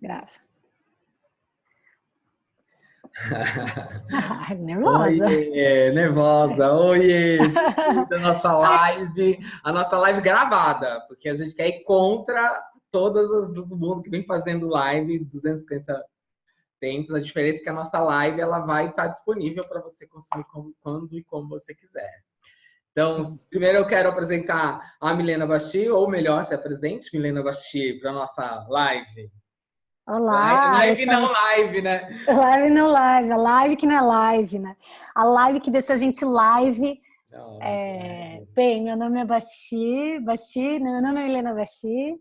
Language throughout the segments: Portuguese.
Grava. Nervosa. Oiê, nervosa. Oiê, da nossa live, a nossa live gravada, porque a gente quer ir contra todas as do mundo que vem fazendo live 250 tempos. A diferença é que a nossa live ela vai estar disponível para você consumir quando e como você quiser. Então, primeiro eu quero apresentar a Milena Basti, ou melhor, se apresente, Milena Basti, para a nossa live. Olá! Live não live, né? Live não live, a live que não é live, né? A live que deixa a gente live. Bem, meu nome é Basti, meu nome é Milena Basti.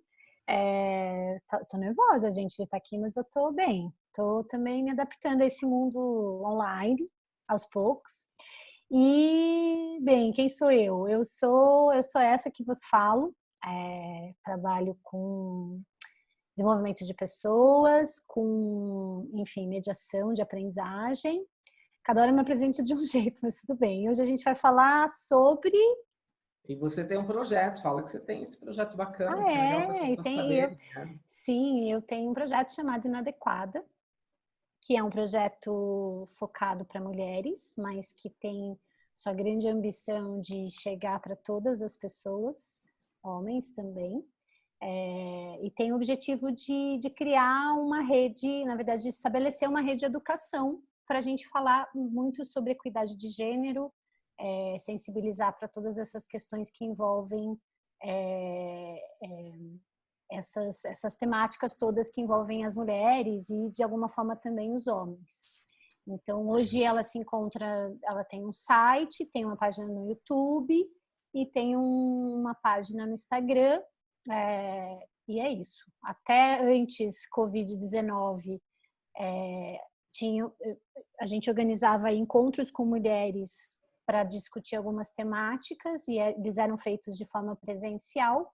Tô nervosa, gente, de estar aqui, mas eu tô bem. Tô também me adaptando a esse mundo online, aos poucos. E, bem, quem sou eu? Eu sou essa que vos falo. Trabalho com desenvolvimento de pessoas, com, enfim, mediação de aprendizagem. Cada hora eu me apresento de um jeito, mas tudo bem. Hoje a gente vai falar sobre... E você tem um projeto, fala que você tem esse projeto bacana, que é legal para as pessoas saberem. Sim, eu tenho um projeto chamado Inadequada, que é um projeto focado para mulheres, mas que tem sua grande ambição de chegar para todas as pessoas, homens também. E tem o objetivo de criar uma rede, na verdade, de estabelecer uma rede de educação para a gente falar muito sobre equidade de gênero, sensibilizar para todas essas questões que envolvem essas temáticas todas que envolvem as mulheres e, de alguma forma, também os homens. Então, hoje ela tem um site, tem uma página no YouTube e tem uma página no Instagram. E é isso. Até antes Covid-19, a gente organizava encontros com mulheres para discutir algumas temáticas e eles eram feitos de forma presencial.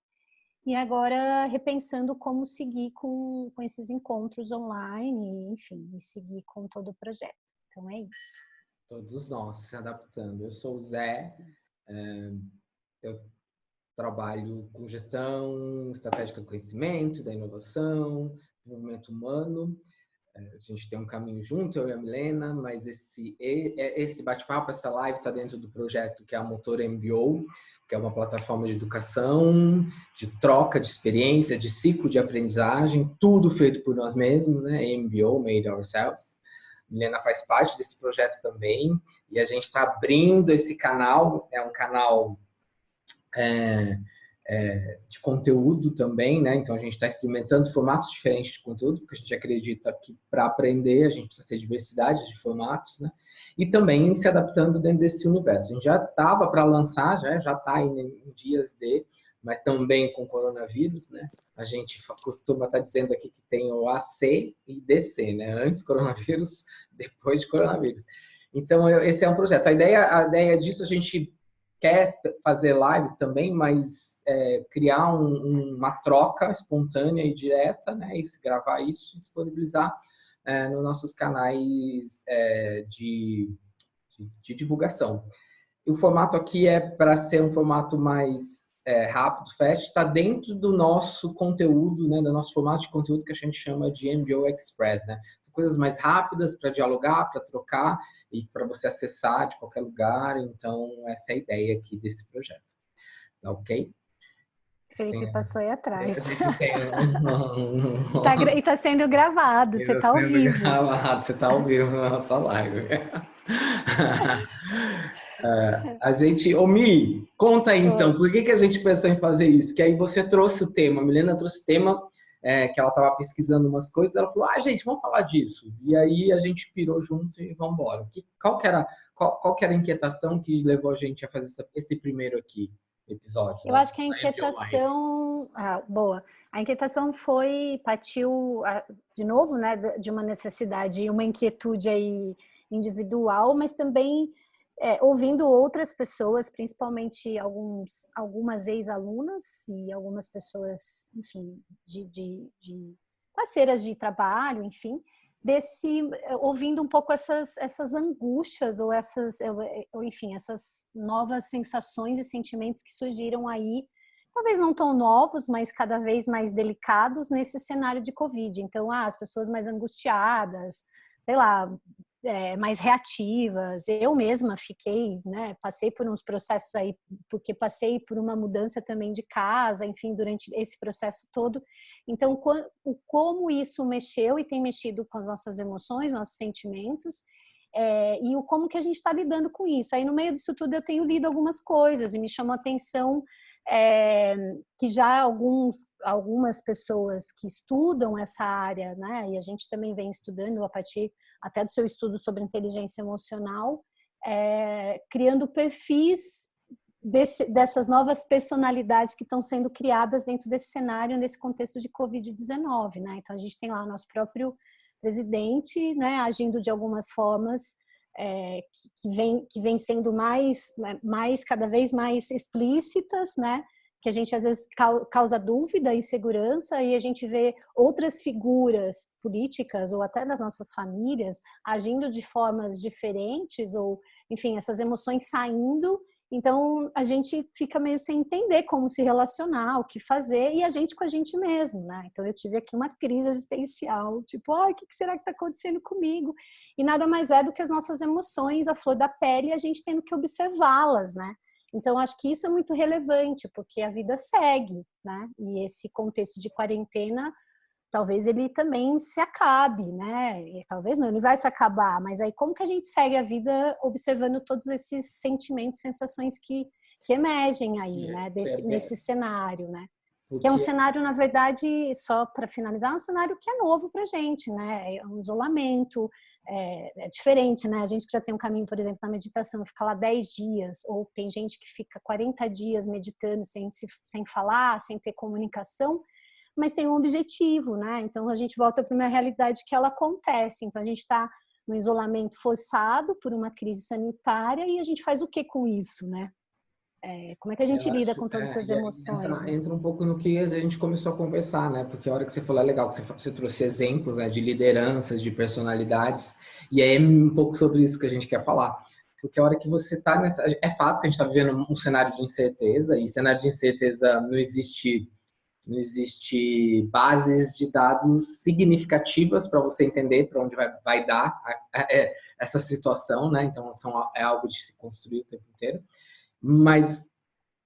E agora repensando como seguir com esses encontros online, enfim, e seguir com todo o projeto. Então é isso. Todos nós se adaptando. Eu sou o Zé, eu trabalho com gestão estratégica do conhecimento, da inovação, desenvolvimento humano. A gente tem um caminho junto, eu e a Milena, mas esse bate-papo, essa live está dentro do projeto que é a Motor MBO, que é uma plataforma de educação, de troca de experiência, de ciclo de aprendizagem, tudo feito por nós mesmos, né? MBO, Made Ourselves. A Milena faz parte desse projeto também, e a gente está abrindo esse canal, é um canal de conteúdo também, né? Então a gente está experimentando formatos diferentes de conteúdo, porque a gente acredita que para aprender a gente precisa ter diversidade de formatos, né? E também se adaptando dentro desse universo. A gente já estava para lançar, já está em dias de, mas também com coronavírus, né? A gente costuma estar dizendo aqui que tem o AC e DC, né? Antes coronavírus, depois de coronavírus. Então esse é um projeto. A ideia disso, a gente quer fazer lives também, mas criar uma troca espontânea e direta, né? E gravar isso e disponibilizar nos nossos canais de divulgação. E o formato aqui é para ser um formato mais rápido, fast, está dentro do nosso conteúdo, né? Do nosso formato de conteúdo que a gente chama de MBO Express, né? São coisas mais rápidas para dialogar, para trocar e para você acessar de qualquer lugar. Então, essa é a ideia aqui desse projeto. Tá ok? Felipe passou aí atrás. E está sendo gravado, você está ao vivo. Você está ao vivo na nossa live. A gente... Ô, Mi, conta aí então, por que a gente pensou em fazer isso? Que aí você trouxe o tema, a Milena trouxe o tema, que ela estava pesquisando umas coisas, ela falou, gente, vamos falar disso. E aí a gente pirou junto e vamos embora. Qual que era a inquietação que levou a gente a fazer esse primeiro aqui? Episódio. Eu acho que a inquietação... boa. A inquietação partiu, de novo, né, de uma necessidade, uma inquietude aí individual, mas também ouvindo outras pessoas, principalmente algumas ex-alunas e algumas pessoas, enfim, de parceiras de trabalho, enfim, ouvindo um pouco essas angústias ou enfim, essas novas sensações e sentimentos que surgiram aí talvez não tão novos, mas cada vez mais delicados nesse cenário de Covid. Então, as pessoas mais angustiadas, sei lá, mais reativas. Eu mesma fiquei, né, passei por uns processos aí, porque passei por uma mudança também de casa, enfim, durante esse processo todo. Então, como isso mexeu e tem mexido com as nossas emoções, nossos sentimentos, e como que a gente está lidando com isso. Aí, no meio disso tudo, eu tenho lido algumas coisas e me chamou a atenção que já algumas pessoas que estudam essa área, né, e a gente também vem estudando a partir até do seu estudo sobre inteligência emocional, criando perfis dessas novas personalidades que estão sendo criadas dentro desse cenário, nesse contexto de Covid-19, né? Então a gente tem lá o nosso próprio presidente, né, agindo de algumas formas que vem sendo mais cada vez mais explícitas, né? Que a gente às vezes causa dúvida, insegurança, e a gente vê outras figuras políticas ou até das nossas famílias agindo de formas diferentes, ou enfim, essas emoções saindo. Então a gente fica meio sem entender como se relacionar, o que fazer, e a gente com a gente mesmo, né? Então eu tive aqui uma crise existencial, tipo, o que será que está acontecendo comigo? E nada mais é do que as nossas emoções, a flor da pele, e a gente tendo que observá-las, né? Então acho que isso é muito relevante, porque a vida segue, né? E esse contexto de quarentena, talvez ele também se acabe, né? E talvez não, ele vai se acabar, mas aí como que a gente segue a vida observando todos esses sentimentos, sensações que emergem aí, né? Nesse cenário, né? Que é um cenário, na verdade, só para finalizar, é um cenário que é novo para a gente, né? É um isolamento, é diferente, né? A gente que já tem um caminho, por exemplo, na meditação, fica lá 10 dias, ou tem gente que fica 40 dias meditando sem falar, sem ter comunicação, mas tem um objetivo, né? Então a gente volta para uma realidade que ela acontece. Então a gente está no isolamento forçado por uma crise sanitária, e a gente faz o que com isso, né? Como é que a gente lida com todas essas emoções? Entra um pouco no que a gente começou a conversar, né? Porque a hora que você falou é legal, que você trouxe exemplos, né, de lideranças, de personalidades, e aí é um pouco sobre isso que a gente quer falar. Porque a hora que você está nessa... É fato que a gente está vivendo um cenário de incerteza, e cenário de incerteza não existe bases de dados significativas para você entender para onde vai dar essa situação, né? Então, é algo de se construir o tempo inteiro. Mas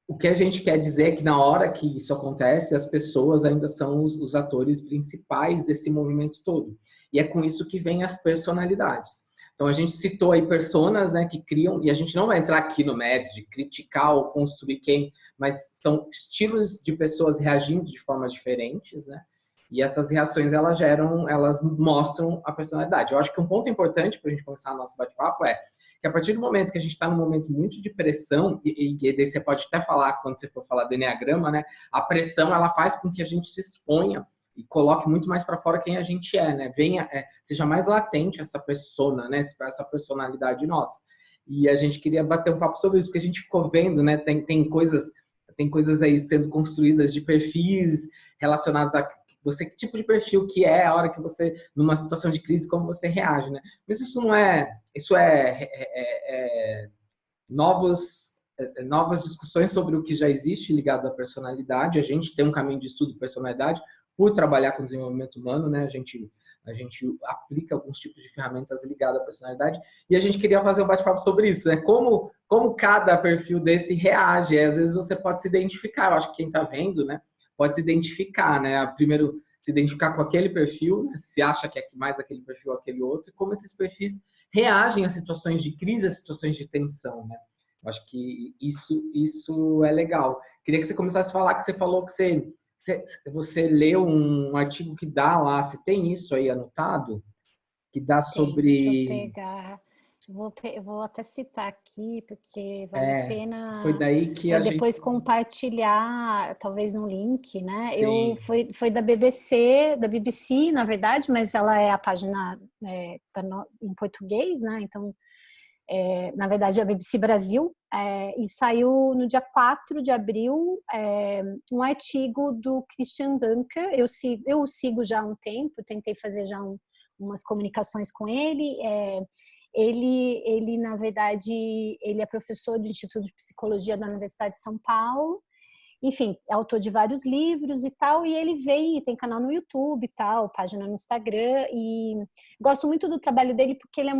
o que a gente quer dizer é que na hora que isso acontece, as pessoas ainda são os atores principais desse movimento todo. E é com isso que vem as personalidades. Então a gente citou aí personas, né, que criam, e a gente não vai entrar aqui no mérito de criticar ou construir quem, mas são estilos de pessoas reagindo de formas diferentes, né? E essas reações elas mostram a personalidade. Eu acho que um ponto importante para a gente começar o nosso bate-papo é que a partir do momento que a gente está num momento muito de pressão, e daí você pode até falar, quando você for falar do Enneagrama, né? A pressão, ela faz com que a gente se exponha e coloque muito mais para fora quem a gente é, né? Seja mais latente essa persona, né? Essa personalidade nossa. E a gente queria bater um papo sobre isso, porque a gente ficou vendo, né? Tem coisas aí sendo construídas de perfis relacionados a você, que tipo de perfil que é a hora que você, numa situação de crise, como você reage, né? Mas isso é novas discussões sobre o que já existe ligado à personalidade. A gente tem um caminho de estudo de personalidade por trabalhar com desenvolvimento humano, né? A gente aplica alguns tipos de ferramentas ligadas à personalidade, e a gente queria fazer um bate-papo sobre isso, né? Como cada perfil desse reage. Às vezes você pode se identificar, eu acho que quem está vendo, né, pode se identificar, né? Primeiro, se identificar com aquele perfil, né? Se acha que é mais aquele perfil ou aquele outro, e como esses perfis reagem a situações de crise, a situações de tensão, né? Eu acho que isso é legal. Queria que você começasse a falar, que você falou que você leu um artigo que dá lá, você tem isso aí anotado? Que dá sobre... Deixa eu pegar... Eu vou até citar aqui, porque vale a pena foi daí que a depois gente... compartilhar, talvez no link, né? Sim. Foi da BBC, na verdade, mas ela é a página em português, né? Então, na verdade, é a BBC Brasil, e saiu no dia 4 de abril um artigo do Christian Dunker. Eu o sigo já há um tempo, tentei fazer já umas comunicações com ele. Ele, na verdade, ele é professor do Instituto de Psicologia da Universidade de São Paulo, enfim, é autor de vários livros e tal, e ele vem, tem canal no YouTube e tal, página no Instagram, e gosto muito do trabalho dele porque ele é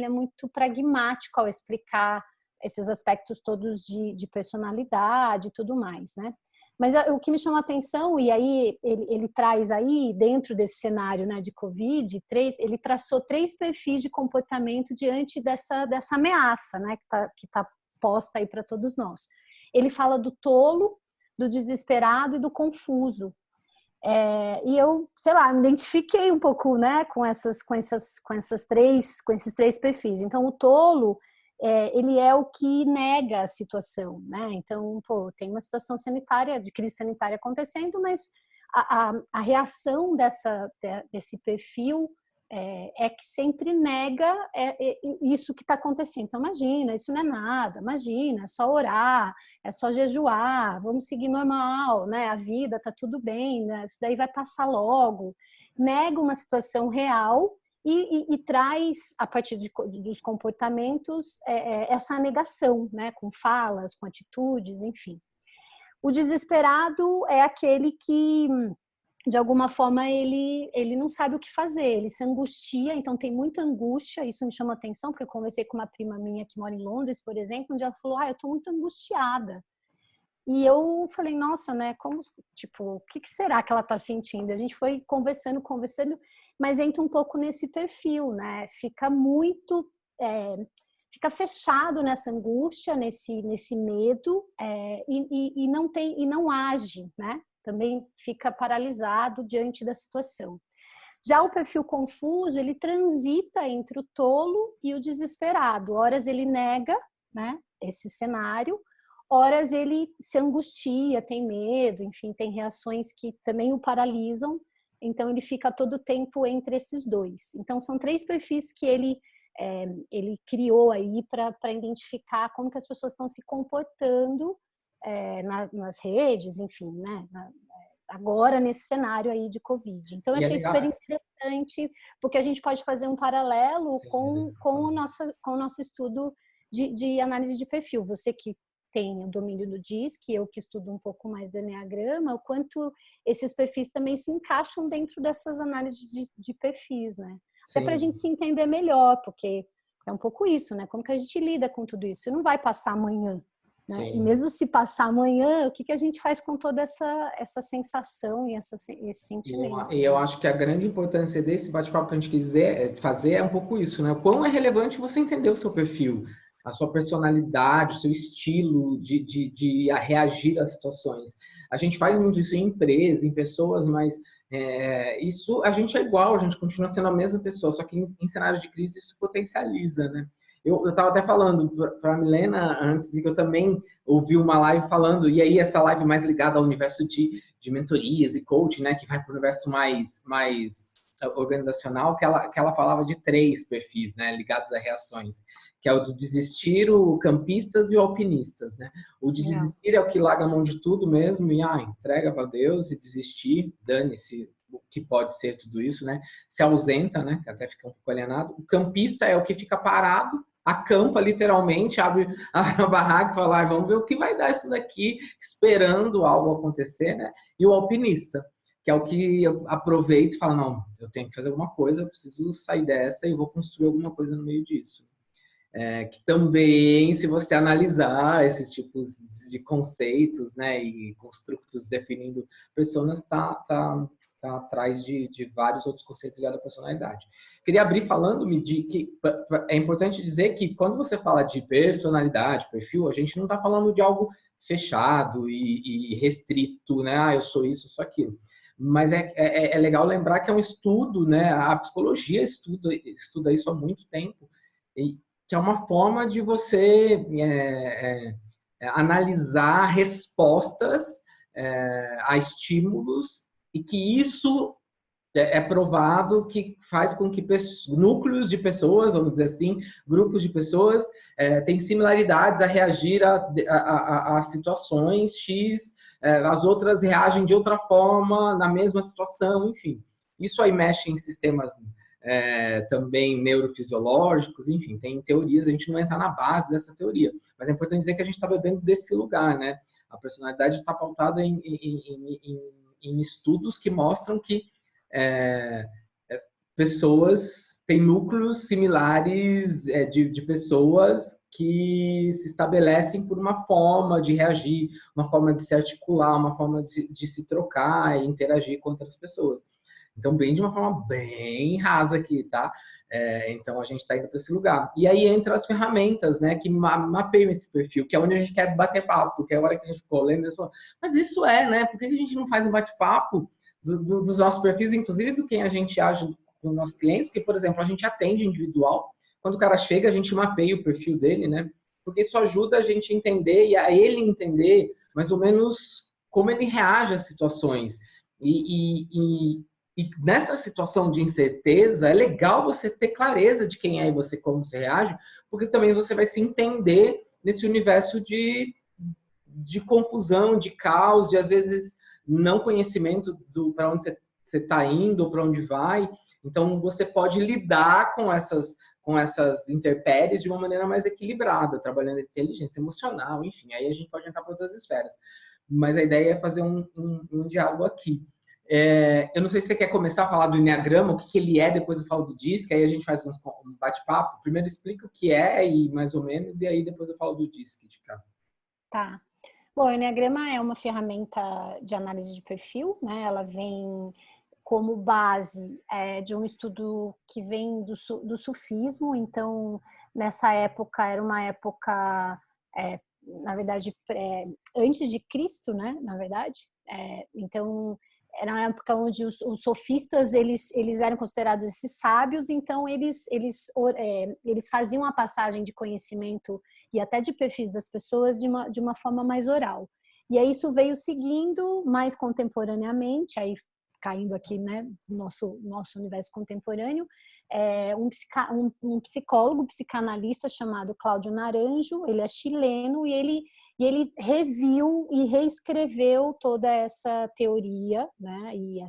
muito pragmático ao explicar esses aspectos todos de personalidade e tudo mais, né? Mas o que me chama a atenção, e aí ele traz aí, dentro desse cenário, né, de Covid, ele traçou 3 perfis de comportamento diante dessa ameaça, né, que tá posta aí para todos nós. Ele fala do tolo, do desesperado e do confuso. E eu, sei lá, me identifiquei um pouco, né, com esses 3 perfis. Então, o tolo, ele é o que nega a situação, né? Então, pô, tem uma situação sanitária, de crise sanitária acontecendo, mas a reação desse perfil é que sempre nega isso que está acontecendo. Então, imagina, isso não é nada, imagina, é só orar, é só jejuar, vamos seguir normal, né? A vida está tudo bem, né? Isso daí vai passar logo. Nega uma situação real e traz, a partir dos comportamentos, essa negação, né? Com falas, com atitudes, enfim. O desesperado é aquele que, de alguma forma, ele não sabe o que fazer, ele se angustia, então tem muita angústia, isso me chama atenção, porque eu conversei com uma prima minha que mora em Londres, por exemplo, onde ela falou, eu estou muito angustiada. E eu falei, nossa, né, tipo, o que será que ela está sentindo? A gente foi conversando, mas entra um pouco nesse perfil, né, fica fechado nessa angústia, nesse medo, e não age, né? Também fica paralisado diante da situação. Já o perfil confuso, ele transita entre o tolo e o desesperado. Horas ele nega, né, esse cenário, horas ele se angustia, tem medo, enfim, tem reações que também o paralisam, então ele fica todo o tempo entre esses dois. Então são 3 perfis que ele criou aí para identificar como que as pessoas estão se comportando nas redes, enfim, né? Agora nesse cenário aí de Covid. Então, eu achei super interessante, porque a gente pode fazer um paralelo com o nosso estudo de análise de perfil. Você que tem o domínio do DISC, eu que estudo um pouco mais do Enneagrama, o quanto esses perfis também se encaixam dentro dessas análises de perfis, né? Até para a gente se entender melhor, porque é um pouco isso, né? Como que a gente lida com tudo isso? Isso não vai passar amanhã. Né? E mesmo se passar amanhã, o que a gente faz com toda essa sensação e esse sentimento? E eu acho que a grande importância desse bate-papo que a gente quiser fazer é um pouco isso, né? O quão é relevante você entender o seu perfil, a sua personalidade, o seu estilo de reagir às situações. A gente faz muito isso em empresa, em pessoas, mas isso a gente é igual, a gente continua sendo a mesma pessoa, só que em cenários de crise isso potencializa, né? Eu estava até falando para a Milena antes, e que eu também ouvi uma live falando, e aí essa live mais ligada ao universo de mentorias e coaching, né, que vai para o universo mais organizacional, que ela falava de 3 perfis, né, ligados a reações, que é o do desistir, o campistas e o alpinistas, né? O de desistir é o que larga a mão de tudo mesmo e entrega para Deus e desistir, dane-se o que pode ser tudo isso, né? Se ausenta, né? Até fica um pouco alienado. O campista é o que fica parado, acampa literalmente, abre a barraca e fala, vamos ver o que vai dar isso daqui, esperando algo acontecer, né? E o alpinista, que é o que aproveita e fala, não, eu tenho que fazer alguma coisa, eu preciso sair dessa e vou construir alguma coisa no meio disso. Que também, se você analisar esses tipos de conceitos, né, e construtos definindo personas, está atrás de vários outros conceitos ligados à personalidade. Queria abrir falando-me de que é importante dizer que quando você fala de personalidade, perfil, a gente não está falando de algo fechado e restrito, né? Eu sou isso, eu sou aquilo. Mas é legal lembrar que é um estudo, né? A psicologia estuda isso há muito tempo, e que é uma forma de você analisar respostas a estímulos, e que isso é provado que faz com que núcleos de pessoas, vamos dizer assim, grupos de pessoas, têm similaridades a reagir a situações X, as outras reagem de outra forma na mesma situação, enfim. Isso aí mexe em sistemas também neurofisiológicos, enfim, tem teorias, a gente não entra na base dessa teoria, mas é importante dizer que a gente está bebendo desse lugar, né? A personalidade está pautada em estudos que mostram que pessoas têm núcleos similares de pessoas que se estabelecem por uma forma de reagir, uma forma de se articular, uma forma de se trocar e interagir com outras pessoas. Então, bem de uma forma bem rasa aqui, tá? Então, a gente está indo para esse lugar. E aí entra as ferramentas, né, que mapeiam esse perfil, que é onde a gente quer bater papo, porque a hora que a gente ficou lendo, a gente falou, mas isso né? Por que a gente não faz um bate-papo dos nossos perfis, inclusive do quem a gente age com os nossos clientes? Porque, por exemplo, a gente atende individual. Quando o cara chega, a gente mapeia o perfil dele, né? Porque isso ajuda a gente a entender e a ele entender mais ou menos como ele reage às situações. E nessa situação de incerteza, é legal você ter clareza de quem é e você, como você reage, porque também você vai se entender nesse universo de confusão, de caos, de às vezes não conhecimento para onde você está indo ou para onde vai. Então, você pode lidar com essas intempéries de uma maneira mais equilibrada, trabalhando inteligência emocional, enfim, aí a gente pode entrar para outras esferas. Mas a ideia é fazer um diálogo aqui. Eu não sei se você quer começar a falar do Enneagrama, o que ele é, depois eu falo do DISC, aí a gente faz um bate-papo. Primeiro explica o que é, e mais ou menos, e aí depois eu falo do DISC. Tá. Bom, o Enneagrama é uma ferramenta de análise de perfil, né? Ela vem como base de um estudo que vem do sufismo. Então, nessa época, era uma época, na verdade, antes de Cristo, né? Na verdade. Então, era uma época onde os sofistas, eles eram considerados esses sábios, então eles faziam a passagem de conhecimento e até de perfis das pessoas de uma forma mais oral. E aí isso veio seguindo mais contemporaneamente, aí caindo aqui, né, no nosso universo contemporâneo, um psicólogo, psicanalista chamado Cláudio Naranjo. Ele é chileno e ele reviu e reescreveu toda essa teoria, né, e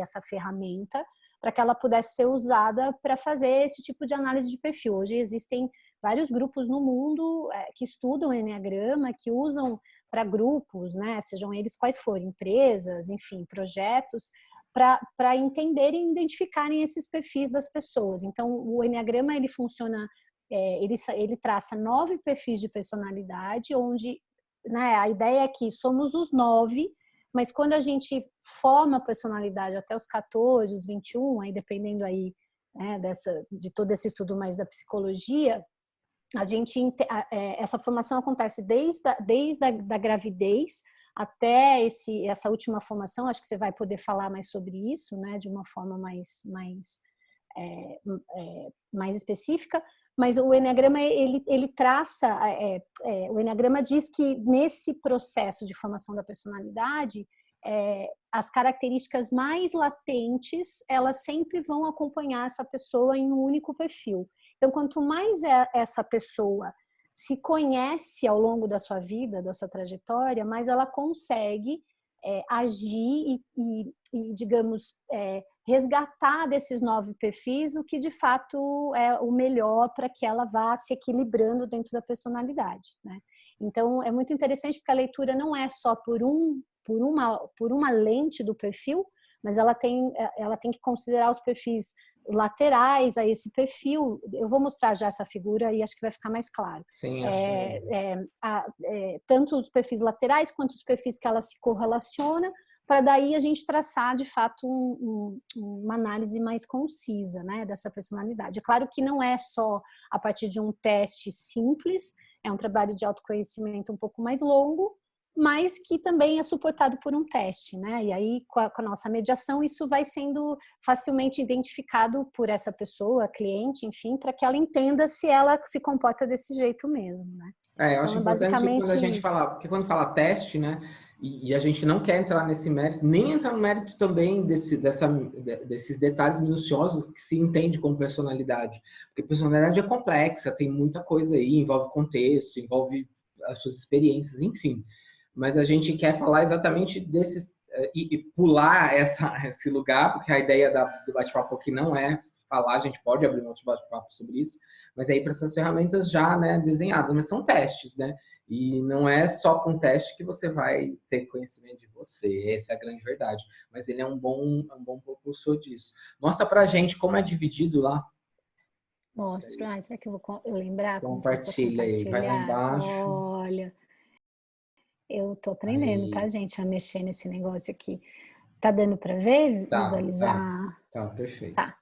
essa ferramenta para que ela pudesse ser usada para fazer esse tipo de análise de perfil. Hoje existem vários grupos no mundo que estudam Enneagrama, que usam para grupos, né, sejam eles quais forem, empresas, enfim, projetos, para entenderem e identificarem esses perfis das pessoas. Então, o Enneagrama, ele funciona, ele traça 9 perfis de personalidade, onde, né, a ideia é que somos os 9, mas quando a gente forma a personalidade até os 14, os 21, aí dependendo aí, né, de todo esse estudo mais da psicologia, essa formação acontece desde a gravidez até essa última formação. Acho que você vai poder falar mais sobre isso, né, de uma forma mais específica. Mas o Enneagrama, ele traça, o Enneagrama diz que nesse processo de formação da personalidade, as características mais latentes, elas sempre vão acompanhar essa pessoa em um único perfil. Então, quanto mais essa pessoa se conhece ao longo da sua vida, da sua trajetória, mais ela consegue agir e digamos, resgatar desses 9 perfis o que de fato é o melhor para que ela vá se equilibrando dentro da personalidade, né? Então, é muito interessante porque a leitura não é só por uma lente do perfil, mas ela tem que considerar os perfis laterais a esse perfil. Eu vou mostrar já essa figura e acho que vai ficar mais claro. Sim, tanto os perfis laterais quanto os perfis que ela se correlaciona, para daí a gente traçar, de fato, uma análise mais concisa, né, dessa personalidade. É claro que não é só a partir de um teste simples, é um trabalho de autoconhecimento um pouco mais longo, mas que também é suportado por um teste, né? E aí, com a nossa mediação, isso vai sendo facilmente identificado por essa pessoa, cliente, enfim, para que ela entenda se ela se comporta desse jeito mesmo, né? Eu acho importante quando a gente fala, porque quando fala teste, né, e a gente não quer entrar nesse mérito, nem entrar no mérito também desses detalhes minuciosos que se entende como personalidade, porque personalidade é complexa, tem muita coisa aí, envolve contexto, envolve as suas experiências, enfim. Mas a gente quer falar exatamente desses e pular esse lugar, porque a ideia do bate-papo aqui não é falar, a gente pode abrir um outro bate-papo sobre isso, mas aí para essas ferramentas já, né, desenhadas, mas são testes, né? E não é só com teste que você vai ter conhecimento de você, essa é a grande verdade. Mas ele é um bom propulsor disso. Mostra pra gente como é dividido lá. Mostro. Será que eu vou lembrar como faz para Compartilha aí, vai lá compartilhar? embaixo. Olha, eu tô aprendendo, tá, Aí, gente, a mexer nesse negócio aqui. Tá dando para ver? Visualizar? Tá, perfeito. Tá.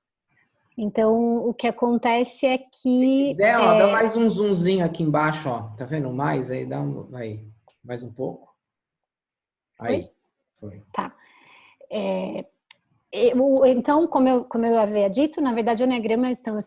Então, o que acontece é Se que... quiser, ó, dá mais um zoomzinho aqui embaixo, ó. Tá vendo mais? Aí dá aí, mais um pouco. Aí, foi. Tá. Então, como eu havia dito, na verdade, o Enneagrama, então,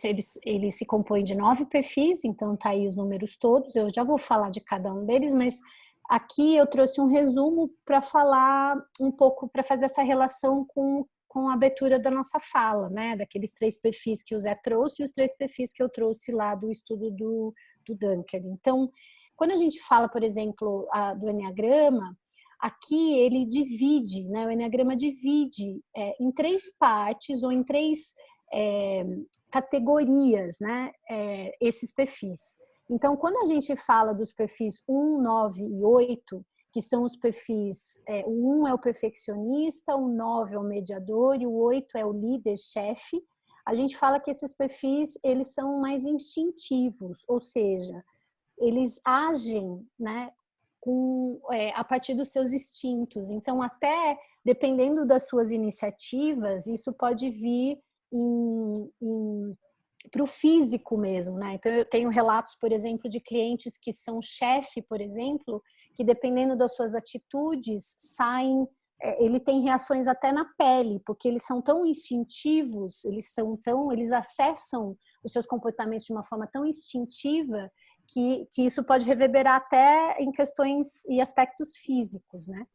ele se compõe de 9 perfis, então tá aí os números todos. Eu já vou falar de cada um deles, mas aqui eu trouxe um resumo para falar um pouco, para fazer essa relação com a abertura da nossa fala, né? Daqueles 3 perfis que o Zé trouxe e os 3 perfis que eu trouxe lá do estudo do Dunker. Então, quando a gente fala, por exemplo, do Enneagrama, aqui ele divide, né? O Enneagrama divide em 3 partes ou em 3 categorias, né? Esses perfis. Então, quando a gente fala dos perfis 1, 9 e 8, que são os perfis, o 1 é o perfeccionista, o 9 é o mediador e o 8 é o líder-chefe, a gente fala que esses perfis, eles são mais instintivos, ou seja, eles agem, né, a partir dos seus instintos. Então, até dependendo das suas iniciativas, isso pode vir para o físico mesmo, né? Então, eu tenho relatos, por exemplo, de clientes que são chefe, por exemplo, que dependendo das suas atitudes, saem, ele tem reações até na pele, porque eles são tão instintivos, eles acessam os seus comportamentos de uma forma tão instintiva que isso pode reverberar até em questões e aspectos físicos, né?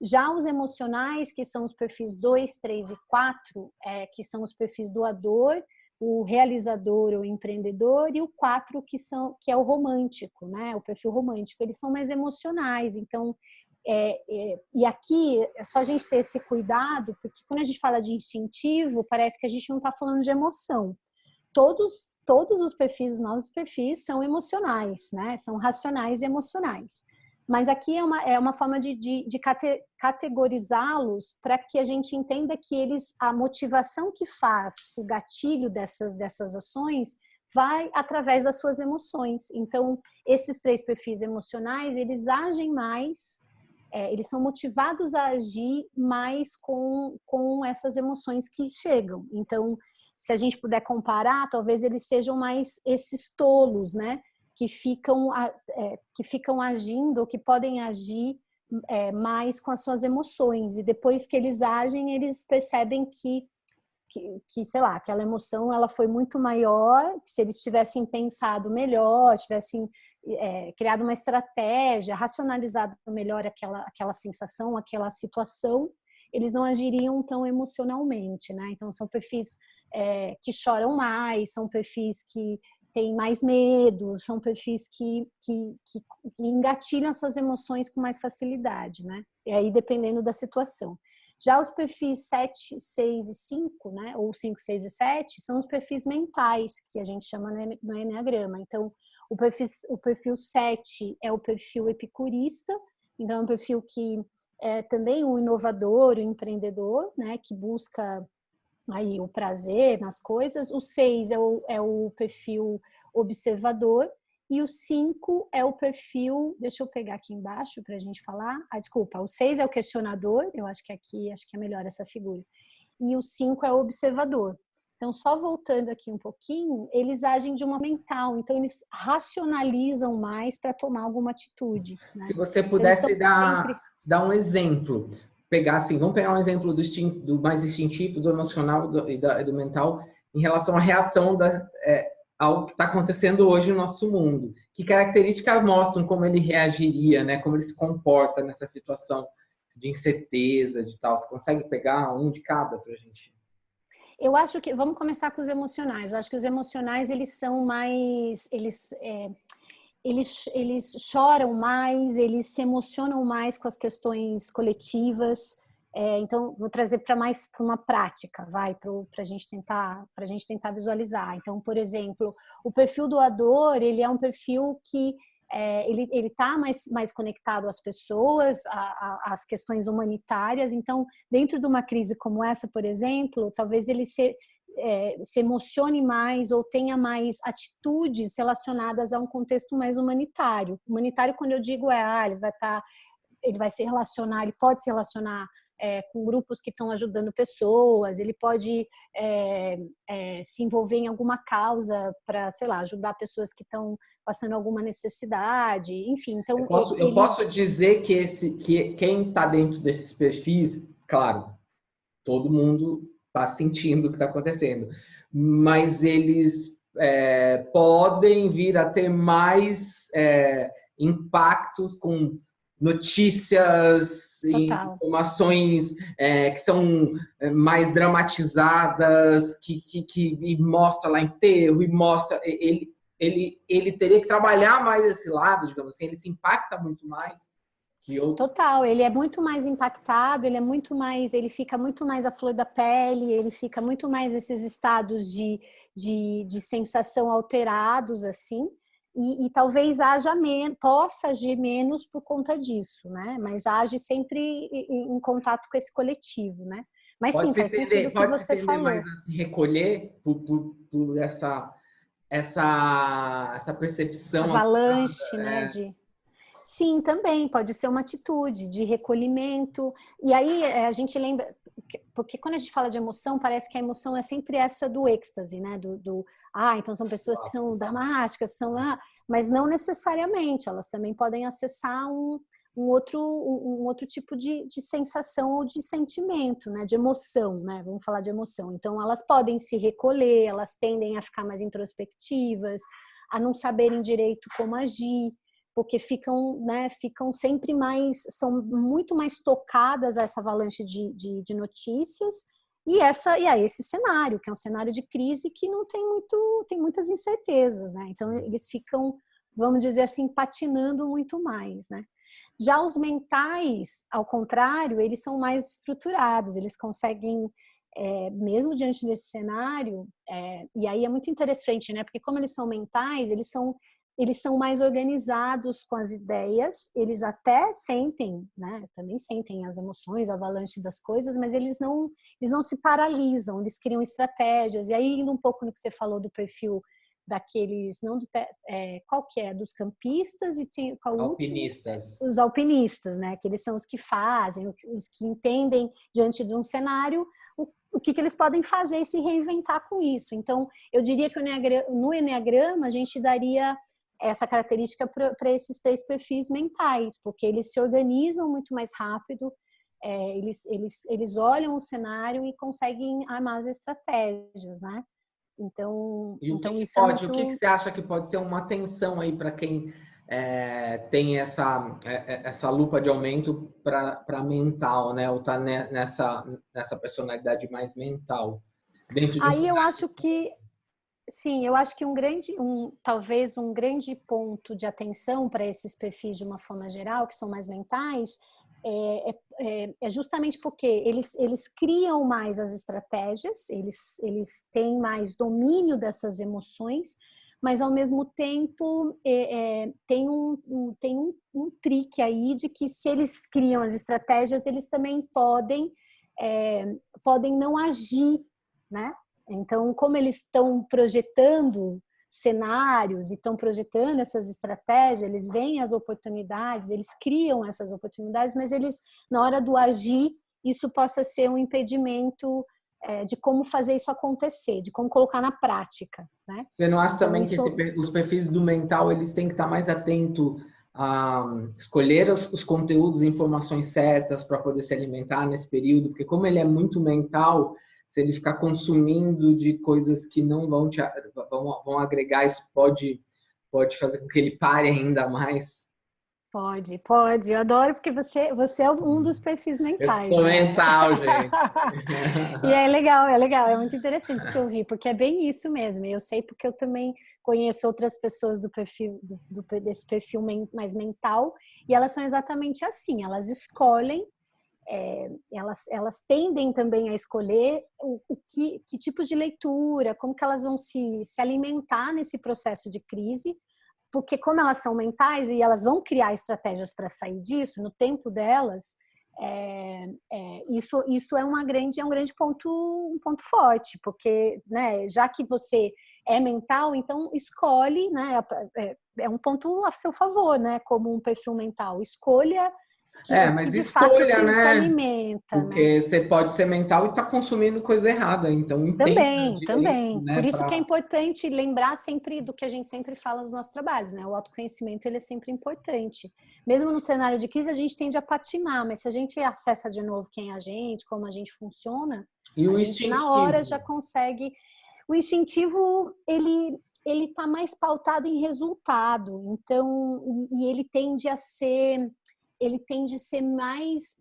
Já os emocionais, que são os perfis 2, 3 e 4, que são os perfis doador, o realizador, o empreendedor, e o 4, que é o romântico, né? O perfil romântico. Eles são mais emocionais, então... e aqui é só a gente ter esse cuidado, porque quando a gente fala de instintivo, parece que a gente não está falando de emoção. Todos os perfis, os novos perfis, são emocionais, né? São racionais e emocionais. Mas aqui é uma forma de categorizá-los para que a gente entenda que a motivação que faz o gatilho dessas ações vai através das suas emoções. Então, esses 3 perfis emocionais, eles agem mais, eles são motivados a agir mais com essas emoções que chegam. Então, se a gente puder comparar, talvez eles sejam mais esses tolos, né? Que ficam agindo, ou que podem agir mais com as suas emoções. E depois que eles agem, eles percebem que sei lá, aquela emoção ela foi muito maior, que se eles tivessem pensado melhor, tivessem criado uma estratégia, racionalizado melhor aquela sensação, aquela situação, eles não agiriam tão emocionalmente, né? Então, são perfis que choram mais, são perfis que têm mais medo, são perfis que engatilham as suas emoções com mais facilidade, né? E aí, dependendo da situação. Já os perfis 7, 6 e 5, né, ou 5, 6 e 7, são os perfis mentais, que a gente chama no Enneagrama. Então, o perfil 7 é o perfil epicurista, então é um perfil que é também o inovador, o empreendedor, né, que busca aí o prazer nas coisas. O 6 é o perfil observador, e o 5 é o perfil, deixa eu pegar aqui embaixo para a gente falar. Desculpa, o 6 é o questionador, eu acho que aqui é melhor essa figura. E o 5 é o observador. Então, só voltando aqui um pouquinho, eles agem de uma mental, então eles racionalizam mais para tomar alguma atitude, né? Se você Então, pudesse dar um exemplo, vamos pegar um exemplo do mais instintivo, do emocional e do mental, em relação à reação ao que está acontecendo hoje no nosso mundo. Que características mostram como ele reagiria, né? Como ele se comporta nessa situação de incerteza, de tal? Você consegue pegar um de cada para a gente? Eu acho que, vamos começar com os emocionais. Eu acho que os emocionais, eles são mais, eles choram mais, eles se emocionam mais com as questões coletivas. Então, vou trazer para uma prática, para a gente tentar visualizar. Então, por exemplo, o perfil doador, ele é um perfil que ele está mais conectado às pessoas, às questões humanitárias. Então, dentro de uma crise como essa, por exemplo, talvez ele se emocione mais ou tenha mais atitudes relacionadas a um contexto mais humanitário. Humanitário, quando eu digo, ele vai se relacionar, ele pode se relacionar com grupos que estão ajudando pessoas, ele pode se envolver em alguma causa para, sei lá, ajudar pessoas que estão passando alguma necessidade, enfim. Então, eu posso dizer que quem está dentro desses perfis, claro, todo mundo está sentindo o que está acontecendo, mas eles podem vir a ter mais impactos com notícias, total. informações que são mais dramatizadas, que mostra lá enterro, e mostra... Ele teria que trabalhar mais esse lado, digamos assim, ele se impacta muito mais que outros. Total, ele é muito mais impactado, ele fica muito mais à flor da pele, ele fica muito mais nesses estados de sensação alterados, assim, e talvez possa agir menos por conta disso, né? Mas age sempre em contato com esse coletivo, né? Mas sim, faz sentido o que você falou. Mais a se recolher por essa percepção avalanche, né? Sim, também pode ser uma atitude de recolhimento. E aí a gente lembra, porque quando a gente fala de emoção, parece que a emoção é sempre essa do êxtase, né? Então são pessoas que são dramáticas, mas não necessariamente. Elas também podem acessar um outro tipo de sensação ou de sentimento, né? De emoção, né? Vamos falar de emoção. Então elas podem se recolher, elas tendem a ficar mais introspectivas, a não saberem direito como agir, porque ficam sempre são muito mais tocadas a essa avalanche de notícias e a esse cenário, que é um cenário de crise que não tem muitas incertezas, né? Então eles ficam, vamos dizer assim, patinando muito mais, né? Já os mentais, ao contrário, eles são mais estruturados, eles conseguem, mesmo diante desse cenário, e aí é muito interessante, né? Porque como eles são mentais, eles são mais organizados com as ideias, eles até sentem, né? Também sentem as emoções, a avalanche das coisas, mas eles não se paralisam, eles criam estratégias. E aí, indo um pouco no que você falou do perfil daqueles, qual que é? Dos campistas e tem qual alpinistas. Último? Os alpinistas, né? Que eles são os que fazem, os que entendem diante de um cenário o que eles podem fazer e se reinventar com isso. Então, eu diria que no Eneagrama a gente daria essa característica para esses 3 perfis mentais, porque eles se organizam muito mais rápido, eles olham o cenário e conseguem armar as estratégias, né? Então, isso é muito... O que você acha que pode ser uma atenção aí para quem tem essa lupa de aumento para mental, né? Ou tá nessa personalidade mais mental? Aí eu acho que sim, eu acho que talvez um grande ponto de atenção para esses perfis de uma forma geral, que são mais mentais, é justamente porque eles criam mais as estratégias, eles têm mais domínio dessas emoções, mas ao mesmo tempo tem um trick aí de que se eles criam as estratégias, eles também podem não agir, né? Então, como eles estão projetando cenários e estão projetando essas estratégias, eles veem as oportunidades, eles criam essas oportunidades, mas eles, na hora do agir, isso possa ser um impedimento de como fazer isso acontecer, de como colocar na prática, né? Você não acha também que os perfis do mental, eles têm que estar mais atentos a escolher os conteúdos e informações certas para poder se alimentar nesse período? Porque como ele é muito mental, se ele ficar consumindo de coisas que não vão agregar, isso pode fazer com que ele pare ainda mais? Pode. Eu adoro porque você é um dos perfis mentais. Eu sou mental, gente. E é legal, é muito interessante te ouvir, porque é bem isso mesmo. Eu sei porque eu também conheço outras pessoas do perfil desse perfil mais mental, e elas são exatamente assim, elas escolhem, elas tendem também a escolher que tipos de leitura, como que elas vão se alimentar nesse processo de crise, porque como elas são mentais e elas vão criar estratégias para sair disso, no tempo delas, isso é um grande ponto, um ponto forte, porque, né, já que você é mental, então escolhe, né, é um ponto a seu favor, né, como um perfil mental, escolha Mas que de fato escolha, te né? alimenta, né? Porque você pode ser mental e estar consumindo coisa errada, então entenda direito, Também. né? Por isso que é importante lembrar sempre do que a gente sempre fala nos nossos trabalhos, né? O autoconhecimento, ele é sempre importante. Mesmo no cenário de crise, a gente tende a patinar, mas se a gente acessa de novo quem é a gente, como a gente funciona, E a o gente na hora já instintivo? consegue. O instintivo, ele está mais pautado em resultado, então, e ele tende a ser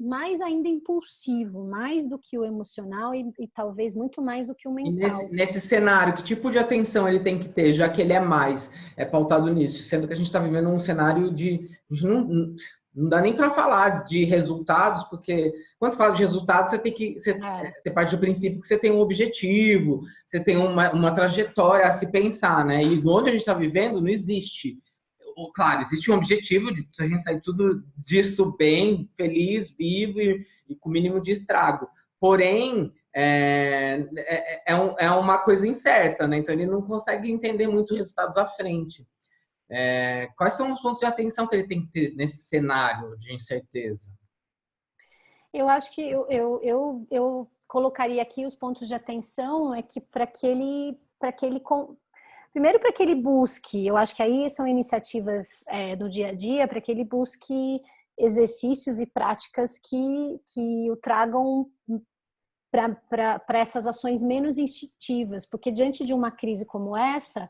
mais ainda impulsivo, mais do que o emocional e talvez muito mais do que o E mental. nesse cenário, que tipo de atenção ele tem que ter, já que ele é pautado nisso? Sendo que a gente está vivendo um cenário de... A gente não dá nem para falar de resultados, porque quando você fala de resultados, você parte do princípio que você tem um objetivo, você tem uma trajetória a se pensar, né? E onde a gente está vivendo, não existe. Claro, existe um objetivo de a gente sair tudo disso bem, feliz, vivo e com o mínimo de estrago. Porém, é uma coisa incerta, né? Então ele não consegue entender muito resultados à frente. Quais são os pontos de atenção que ele tem que ter nesse cenário de incerteza? Eu acho que eu colocaria aqui os pontos de atenção para que ele primeiro para que ele busque, eu acho que aí são iniciativas do dia a dia para que ele busque exercícios e práticas que o tragam para essas ações menos instintivas, porque diante de uma crise como essa,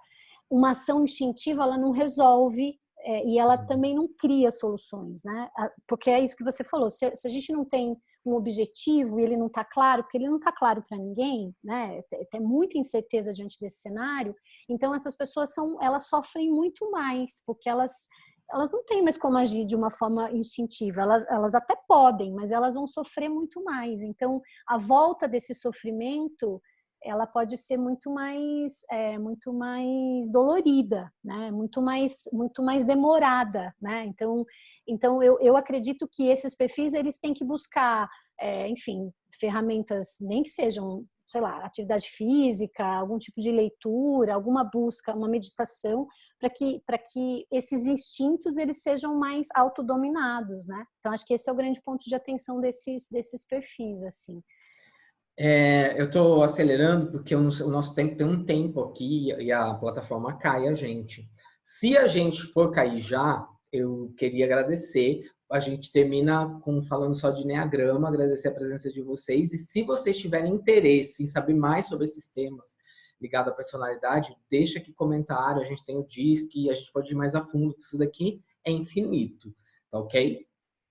uma ação instintiva ela não resolve e ela também não cria soluções, né? Porque é isso que você falou, se a gente não tem um objetivo e ele não está claro, porque ele não está claro para ninguém, né? Tem muita incerteza diante desse cenário, então essas pessoas elas sofrem muito mais, porque elas não têm mais como agir de uma forma instintiva, elas até podem, mas elas vão sofrer muito mais. Então, a volta desse sofrimento, ela pode ser muito mais dolorida, né? Muito mais demorada, né? Então eu acredito que esses perfis eles têm que buscar, enfim, ferramentas, nem que sejam, sei lá, atividade física, algum tipo de leitura, alguma busca, uma meditação, para que esses instintos eles sejam mais autodominados, né? Então acho que esse é o grande ponto de atenção desses perfis, assim. Eu estou acelerando porque o nosso tempo tem um tempo aqui e a plataforma cai a gente. Se a gente for cair já, eu queria agradecer. A gente termina falando só de Enneagrama, agradecer a presença de vocês. E se vocês tiverem interesse em saber mais sobre esses temas ligados à personalidade, deixa aqui comentário, a gente tem o Disque, a gente pode ir mais a fundo, porque isso daqui é infinito, tá ok?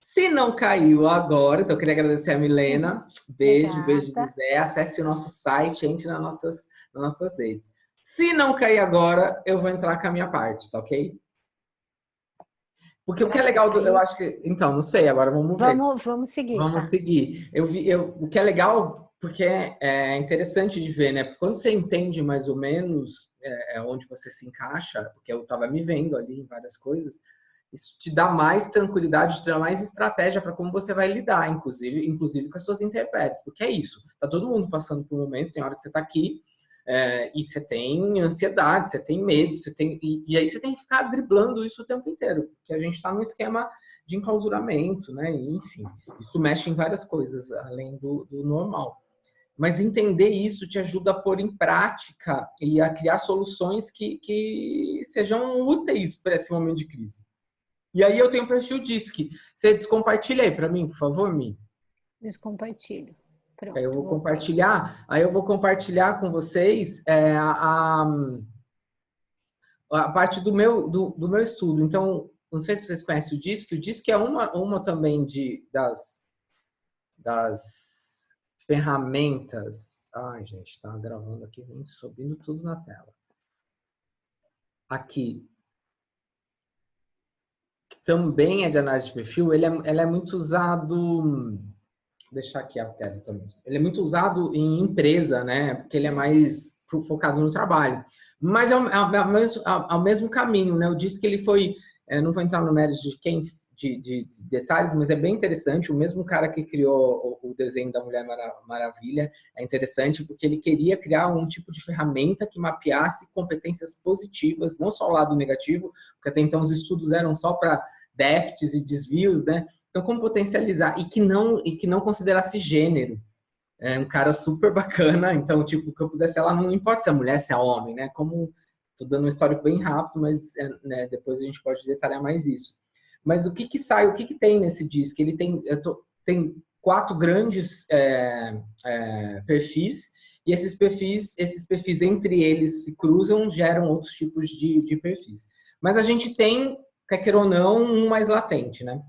Se não caiu agora, então eu queria agradecer a Milena. Beijo, beijo do Zé. Acesse o nosso site, entre nas nossas redes. Se não cair agora, eu vou entrar com a minha parte, tá ok? Porque o que é legal, eu acho que... Então, não sei, agora vamos ver. Vamos seguir. Vamos seguir. O que é legal, porque é interessante de ver, né? Porque quando você entende mais ou menos onde você se encaixa, porque eu estava me vendo ali em várias coisas, isso te dá mais tranquilidade, te dá mais estratégia para como você vai lidar, inclusive com as suas intempéries, porque é isso. Tá todo mundo passando por momentos, tem hora que você está aqui e você tem ansiedade, você tem medo, e aí você tem que ficar driblando isso o tempo inteiro, porque a gente está num esquema de enclausuramento, né? Enfim, isso mexe em várias coisas além do normal. Mas entender isso te ajuda a pôr em prática e a criar soluções que sejam úteis para esse momento de crise. E aí eu tenho o perfil Disque. Você descompartilha aí para mim, por favor, Mi? Descompartilho. Pronto. Aí eu vou compartilhar. Aí eu vou compartilhar com vocês a parte do meu estudo. Então, não sei se vocês conhecem o Disque. O Disque é uma também das ferramentas. Ai, gente, tá gravando aqui, subindo tudo na tela. Aqui. Também é de análise de perfil, ele é muito usado... Vou deixar aqui a tela também. Ele é muito usado em empresa, né? Porque ele é mais focado no trabalho. Mas ao mesmo caminho, né? Eu disse que ele foi, não vou entrar no mérito de detalhes, mas é bem interessante. O mesmo cara que criou o desenho da Mulher Maravilha é interessante porque ele queria criar um tipo de ferramenta que mapeasse competências positivas, não só o lado negativo, porque até então os estudos eram só para déficits e desvios, né? Então, como potencializar e que não considerasse gênero. É um cara super bacana, então, tipo, que eu pudesse, ela não importa se é mulher, se é homem, né? Como, tô dando um histórico bem rápido, mas né, depois a gente pode detalhar mais isso. Mas o que sai, o que tem nesse disco? Ele tem 4 grandes perfis, e esses perfis entre eles se cruzam, geram outros tipos de perfis. Mas a gente tem, quer queira ou não, um mais latente, né?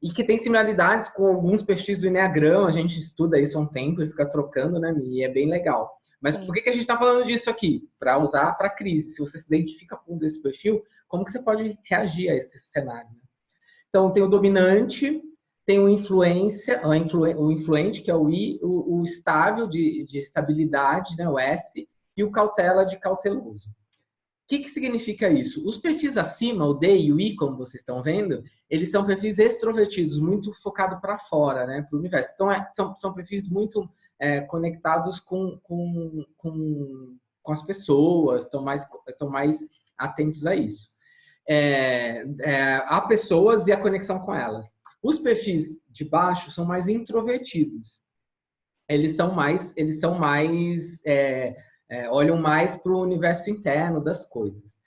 E que tem similaridades com alguns perfis do Enneagrama, a gente estuda isso há um tempo e fica trocando, né, Mi? E é bem legal. Mas por que a gente está falando disso aqui? Para usar para crise. Se você se identifica com um desse perfil, como que você pode reagir a esse cenário? Então, tem o dominante, tem o influência, o influente, que é o I, o estável, de estabilidade, né, o S, e o cautela, de cauteloso. O que significa isso? Os perfis acima, o D e o I, como vocês estão vendo, eles são perfis extrovertidos, muito focados para fora, né, para o universo. Então, são perfis muito conectados com as pessoas, estão mais atentos a isso. A pessoas e a conexão com elas. Os perfis de baixo são mais introvertidos. Eles são mais olham mais para o universo interno das coisas.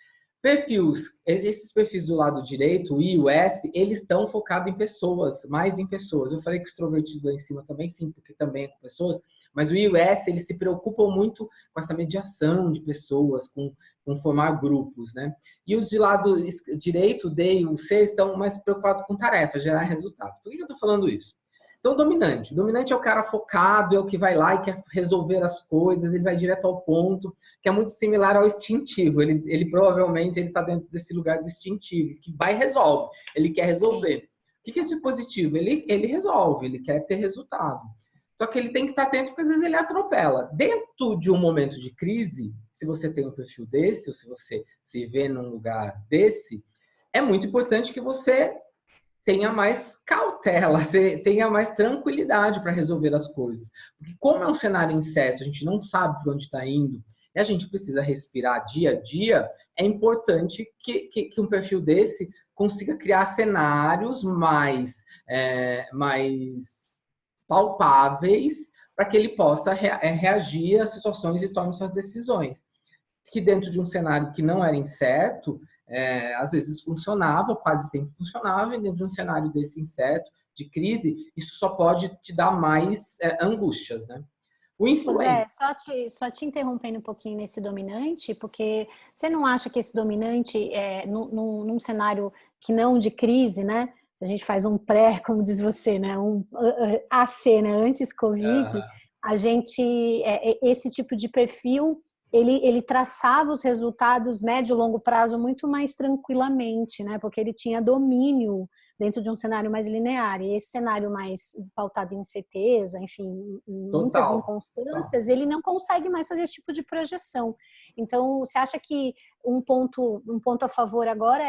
Esses perfis do lado direito, o I e o S, eles estão focados em pessoas, mais em pessoas. Eu falei que o extrovertido lá em cima também, sim, porque também é com pessoas, mas o I e o S, eles se preocupam muito com essa mediação de pessoas, com formar grupos, né? E os de lado direito, o D e o C, estão mais preocupados com tarefas, gerar resultados. Por que eu estou falando isso? Então, dominante. Dominante é o cara focado, é o que vai lá e quer resolver as coisas, ele vai direto ao ponto, que é muito similar ao instintivo. Ele provavelmente está dentro desse lugar do instintivo, que vai e resolve. Ele quer resolver. Sim. O que é esse positivo? Ele resolve, ele quer ter resultado. Só que ele tem que estar atento, porque às vezes ele atropela. Dentro de um momento de crise, se você tem um perfil desse, ou se você se vê num lugar desse, é muito importante que você tenha mais cautela, tenha mais tranquilidade para resolver as coisas. Porque como é um cenário incerto, a gente não sabe para onde está indo, e a gente precisa respirar dia a dia, é importante que um perfil desse consiga criar cenários mais palpáveis para que ele possa reagir às situações e tome suas decisões. Que dentro de um cenário que não era incerto, às vezes funcionava, quase sempre funcionava, e dentro de um cenário desse incerto, de crise, isso só pode te dar mais angústias, né? O influente... só te interrompendo um pouquinho nesse dominante, porque você não acha que esse dominante, num cenário que não de crise, né? Se a gente faz um pré, como diz você, né? Um AC, né? Antes Covid, a gente, esse tipo de perfil, ele traçava os resultados médio e longo prazo muito mais tranquilamente, né? Porque ele tinha domínio dentro de um cenário mais linear. E esse cenário mais pautado em incerteza, enfim, em muitas inconstâncias, ele não consegue mais fazer esse tipo de projeção. Então, você acha que um ponto a favor agora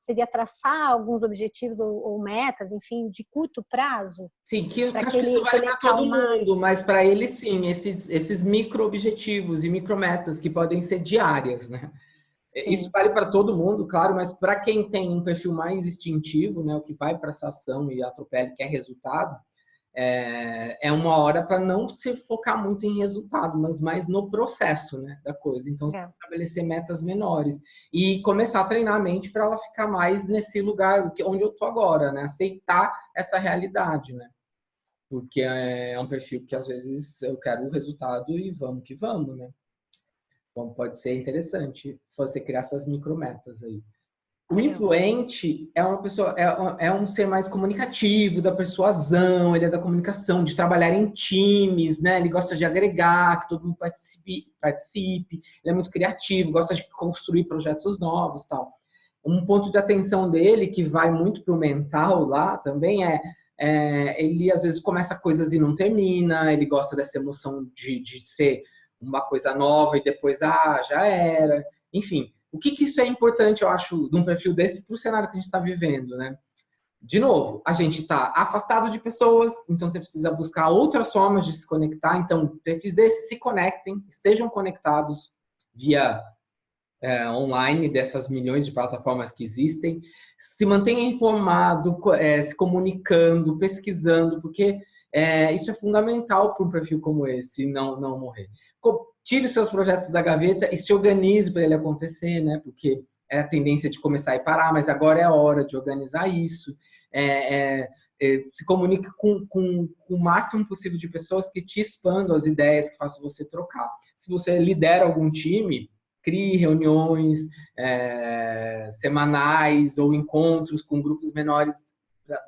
seria traçar alguns objetivos ou metas, enfim, de curto prazo? Sim, que eu acho que isso vale para todo mundo, mas para ele sim, esses micro-objetivos e micrometas que podem ser diárias, né? Sim. Isso vale para todo mundo, claro, mas para quem tem um perfil mais instintivo, né, o que vai para essa ação e atropela e quer resultado, é uma hora para não se focar muito em resultado, mas mais no processo, né, da coisa. Então, estabelecer metas menores e começar a treinar a mente para ela ficar mais nesse lugar onde eu tô agora, né, aceitar essa realidade, né, porque é um perfil que às vezes eu quero o resultado e vamos que vamos, né. Então, pode ser interessante você criar essas micrometas aí. O influente é uma pessoa, é um ser mais comunicativo, da persuasão, ele é da comunicação, de trabalhar em times, né? Ele gosta de agregar, que todo mundo participe, ele é muito criativo, gosta de construir projetos novos, tal. Um ponto de atenção dele, que vai muito pro mental lá também, ele às vezes começa coisas e não termina, ele gosta dessa emoção de ser uma coisa nova e depois, já era. Enfim, o que isso é importante, eu acho, de um perfil desse para o cenário que a gente está vivendo, né? De novo, a gente está afastado de pessoas, então você precisa buscar outras formas de se conectar. Então, perfis desses se conectem, estejam conectados via online dessas milhões de plataformas que existem, se mantenha informado, se comunicando, pesquisando, porque isso é fundamental para um perfil como esse não morrer. Tire os seus projetos da gaveta e se organize para ele acontecer, né? Porque é a tendência de começar e parar, mas agora é a hora de organizar isso. Se comunique com o máximo possível de pessoas que te expandam as ideias, que façam você trocar. Se você lidera algum time, crie reuniões semanais ou encontros com grupos menores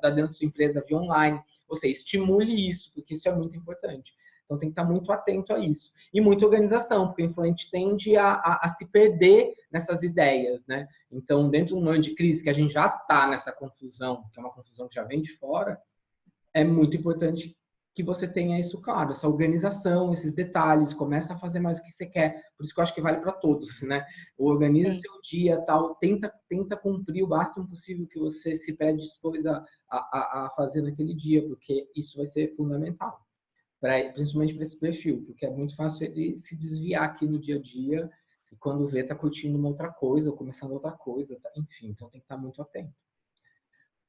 dentro da sua empresa via online. Ou seja, estimule isso, porque isso é muito importante. Então, tem que estar muito atento a isso. E muita organização, porque o influente tende a se perder nessas ideias, né? Então, dentro de um momento de crise, que a gente já está nessa confusão, que é uma confusão que já vem de fora, é muito importante que você tenha isso claro, essa organização, esses detalhes, começa a fazer mais o que você quer. Por isso que eu acho que vale para todos, né? Organiza seu dia, tal, tenta cumprir o máximo possível que você se predispôs a fazer naquele dia, porque isso vai ser fundamental. Principalmente para esse perfil, porque é muito fácil ele se desviar aqui no dia a dia e quando vê, tá curtindo uma outra coisa ou começando outra coisa, tá? Enfim, então tem que estar muito atento.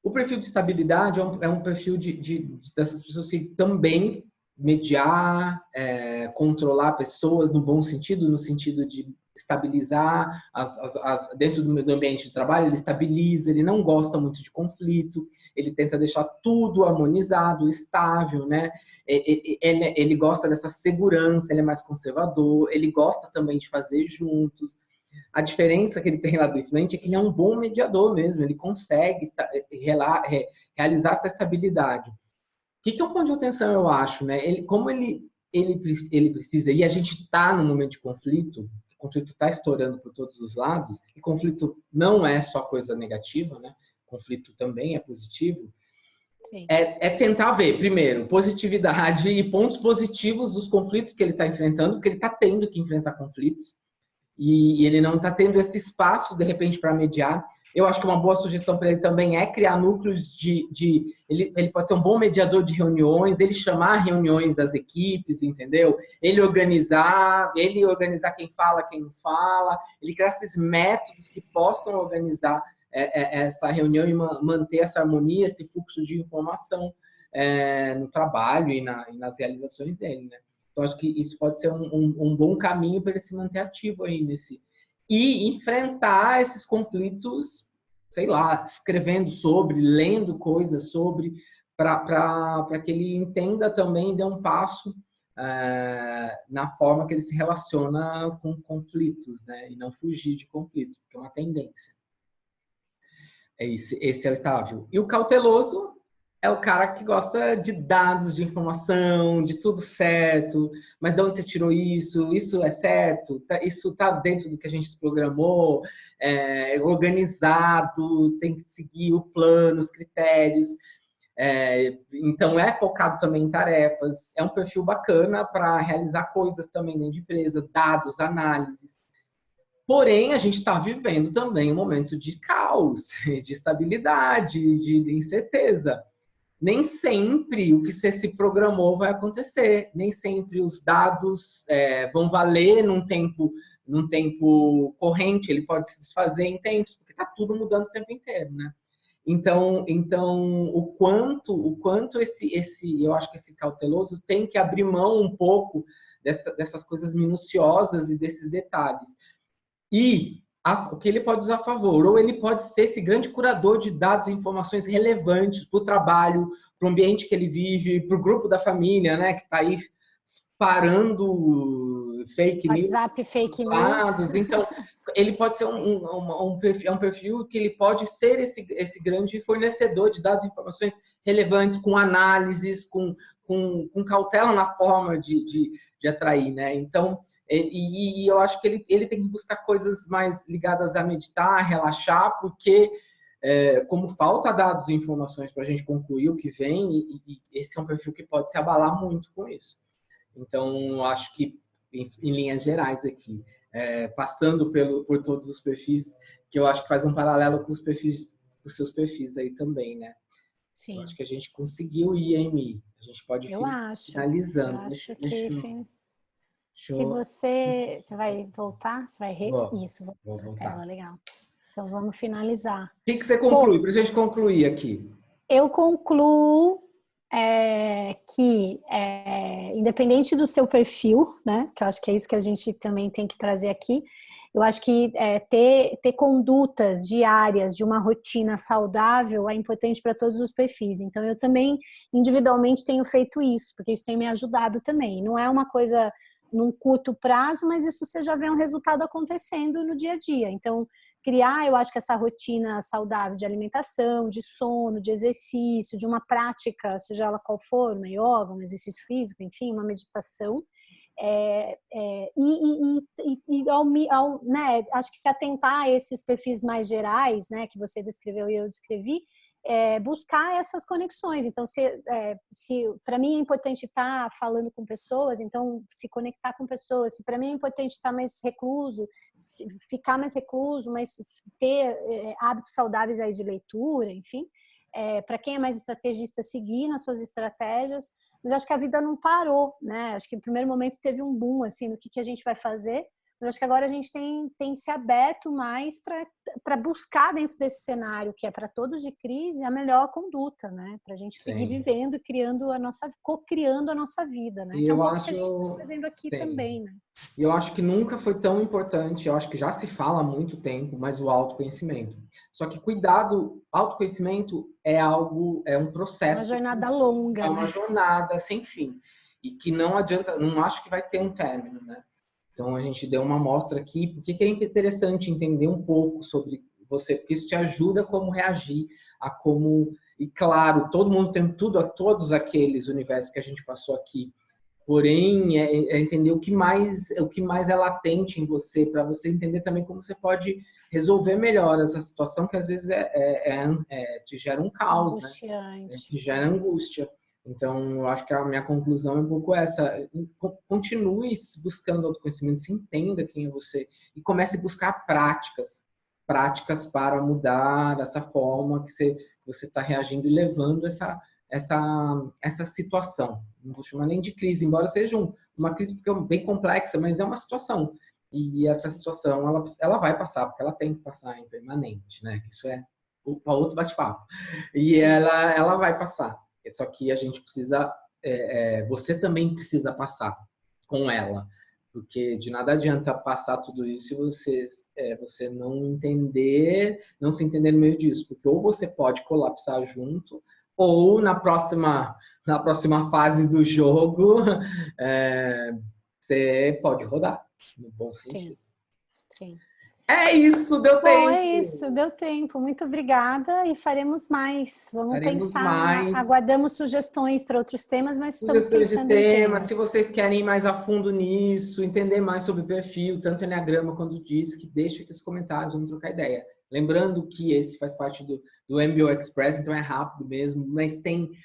O perfil de estabilidade é um perfil dessas pessoas que também mediar, controlar pessoas no bom sentido, no sentido de estabilizar dentro do ambiente de trabalho, ele estabiliza, ele não gosta muito de conflito, ele tenta deixar tudo harmonizado, estável, né? Ele gosta dessa segurança, ele é mais conservador, ele gosta também de fazer juntos. A diferença que ele tem lá do influente é que ele é um bom mediador mesmo, ele consegue realizar essa estabilidade. O que é um ponto de atenção, eu acho, né? Como ele precisa, e a gente está num momento de conflito, o conflito está estourando por todos os lados, e conflito não é só coisa negativa, né? Conflito também é positivo. Tentar ver, primeiro, positividade e pontos positivos dos conflitos que ele está enfrentando, porque ele está tendo que enfrentar conflitos, e ele não está tendo esse espaço, de repente, para mediar. Eu acho que uma boa sugestão para ele também é criar núcleos ele pode ser um bom mediador de reuniões, ele chamar reuniões das equipes, entendeu? Ele organizar quem fala, quem não fala, ele criar esses métodos que possam organizar essa reunião e manter essa harmonia, esse fluxo de informação no trabalho e nas realizações dele, né? Então, acho que isso pode ser um bom caminho para ele se manter ativo aí e enfrentar esses conflitos, sei lá, escrevendo sobre, lendo coisas sobre, para que ele entenda também e dê um passo na forma que ele se relaciona com conflitos, né? E não fugir de conflitos, porque é uma tendência. Esse é o estável. E o cauteloso é o cara que gosta de dados, de informação, de tudo certo, mas de onde você tirou isso? Isso é certo? Isso está dentro do que a gente se programou? Organizado, tem que seguir o plano, os critérios. Então, é focado também em tarefas. É um perfil bacana para realizar coisas também dentro de empresa, dados, análises. Porém, a gente está vivendo também um momento de caos, de instabilidade, de incerteza. Nem sempre o que você se programou vai acontecer, nem sempre os dados vão valer num tempo corrente, ele pode se desfazer em tempos, porque está tudo mudando o tempo inteiro, né? Então o quanto eu acho que esse cauteloso tem que abrir mão um pouco dessas coisas minuciosas e desses detalhes. E o que ele pode usar a favor, ou ele pode ser esse grande curador de dados e informações relevantes para o trabalho, para o ambiente que ele vive, para o grupo da família, né, que está aí disparando fake news. WhatsApp, fake news. Então, ele pode ser um perfil que ele pode ser esse grande fornecedor de dados e informações relevantes, com análises, com cautela na forma de atrair, né? Então, e eu acho que ele tem que buscar coisas mais ligadas a meditar, a relaxar, porque como falta dados e informações para a gente concluir o que vem, e esse é um perfil que pode se abalar muito com isso. Então, acho que em linhas gerais aqui, passando por todos os perfis, que eu acho que faz um paralelo com os seus perfis aí também, né? Sim. Eu acho que a gente conseguiu ir, hein, Mi? A gente pode ir finalizando. Eu acho que... Se você vai voltar, você vai isso, vou voltar. Tela, legal. Então vamos finalizar. O que você conclui? Para a gente concluir aqui. Eu concluo que, independente do seu perfil, né, que eu acho que é isso que a gente também tem que trazer aqui, eu acho que ter condutas diárias de uma rotina saudável é importante para todos os perfis. Então, eu também, individualmente, tenho feito isso, porque isso tem me ajudado também. Não é uma coisa num curto prazo, mas isso você já vê um resultado acontecendo no dia a dia. Então, eu acho que essa rotina saudável de alimentação, de sono, de exercício, de uma prática, seja ela qual for, uma yoga, um exercício físico, enfim, uma meditação, né, acho que se atentar a esses perfis mais gerais, né, que você descreveu e eu descrevi, buscar essas conexões. Então, se para mim é importante estar falando com pessoas, então se conectar com pessoas. Se para mim é importante estar mais recluso, ficar mais recluso, mas ter hábitos saudáveis aí de leitura, enfim. Para quem é mais estrategista, seguir nas suas estratégias. Mas acho que a vida não parou, né? Acho que no primeiro momento teve um boom, assim, no que a gente vai fazer. Mas acho que agora a gente tem se aberto mais para buscar dentro desse cenário, que é para todos de crise, a melhor conduta, né? Para a gente seguir vivendo e co-criando a nossa vida, né? E que é um eu pouco que a gente está fazendo aqui também, né? E eu acho que nunca foi tão importante, eu acho que já se fala há muito tempo, mas o autoconhecimento. Só que autoconhecimento é um processo. Uma jornada longa, é uma jornada sem fim. E que não adianta, não acho que vai ter um término, né? Então, a gente deu uma amostra aqui. Por que é interessante entender um pouco sobre você? Porque isso te ajuda a como reagir, E, claro, todo mundo tem todos aqueles universos que a gente passou aqui. Porém, entender o que mais é latente em você, para você entender também como você pode resolver melhor essa situação que, às vezes, te gera um caos, né? Te gera angústia. Então, eu acho que a minha conclusão é um pouco essa. Continue buscando autoconhecimento, se entenda quem é você e comece a buscar práticas para mudar essa forma que você está reagindo e levando essa situação. Não vou chamar nem de crise, embora seja uma crise bem complexa, mas é uma situação. E essa situação, ela vai passar, porque ela tem que passar em permanente, né? Isso é outro bate-papo. E ela vai passar. Só que a gente precisa, você também precisa passar com ela, porque de nada adianta passar tudo isso e você não se entender no meio disso, porque ou você pode colapsar junto, ou na próxima fase do jogo, você pode rodar, no bom sentido. Sim. É isso, deu tempo. Bom, é isso, deu tempo. Muito obrigada e faremos mais. Vamos pensar. Aguardamos sugestões para outros temas, mas estamos pensando em temas. Se vocês querem ir mais a fundo nisso, entender mais sobre perfil, tanto Enneagrama quanto DISC, deixa aqui os comentários, vamos trocar ideia. Lembrando que esse faz parte do MBO Express, então é rápido mesmo, mas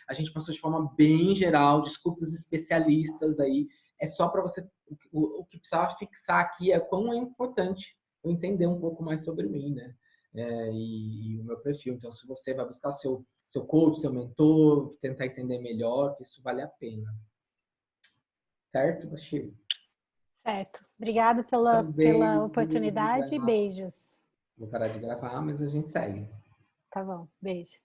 a gente passou de forma bem geral, desculpe os especialistas aí, é só para você, o que precisava fixar aqui é quão é importante eu entender um pouco mais sobre mim, né? E o meu perfil. Então, se você vai buscar seu coach, seu mentor, tentar entender melhor, isso vale a pena. Certo, Bashir? Certo. Obrigada pela oportunidade e beijos. Vou parar de gravar, mas a gente segue. Tá bom. Beijo.